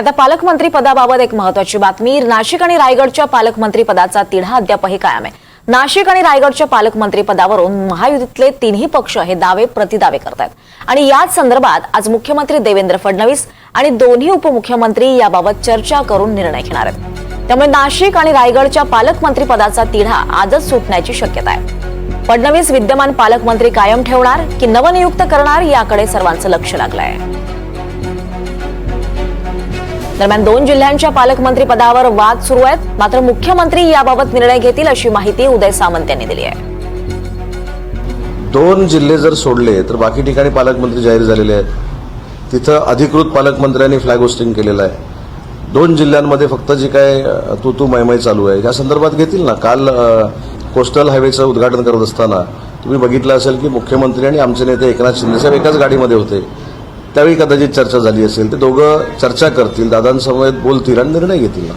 आता पालकमंत्री पदाबाबत एक महत्त्वाची बातमी। नाशिक आणि रायगडच्या पालकमंत्री पदाचा तिढा अद्यापही कायम आहे। नाशिक आणि रायगडच्या पालकमंत्री पदावरून महायुतीतले तिन्ही पक्ष हे दावे प्रतिदावे करतात आणि याच संदर्भात आज मुख्यमंत्री देवेंद्र फडणवीस आणि दोन्ही उपमुख्यमंत्री याबाबत चर्चा करून निर्णय घेणार आहेत। त्यामुळे नाशिक आणि रायगडच्या पालकमंत्री पदाचा तिढा आजच सुटण्याची शक्यता आहे। फडणवीस विद्यमान पालकमंत्री कायम ठेवणार की नवनियुक्त करणार याकडे सर्वांचं लक्ष लागलंय। दरम्यान दोन जिल्ह्यांच्या पालकमंत्री पदावर वाद सुरू आहेत, मात्र मुख्यमंत्री याबाबत निर्णय घेतील अशी माहिती उदय सामंत यांनी दिली आहे। दोन जिल्हे जर सोडले तर बाकी ठिकाणी पालकमंत्री जाहीर झालेले आहेत। तिथं अधिकृत पालकमंत्र्यांनी फ्लॅग होस्टिंग केलेलं आहे। दोन जिल्ह्यांमध्ये फक्त जी काय तू मैमै चालू आहे या संदर्भात घेतील ना। काल कोस्टल हायवेचं उद्घाटन करत असताना तुम्ही बघितलं असेल की मुख्यमंत्री आणि आमचे नेते एकनाथ शिंदेसाहेब एकाच गाडीमध्ये होते। त्यावेळी कदाचित चर्चा झाली असेल। ते दोघं चर्चा करतील, दादांसमवेत बोलतील आणि निर्णय घेतील।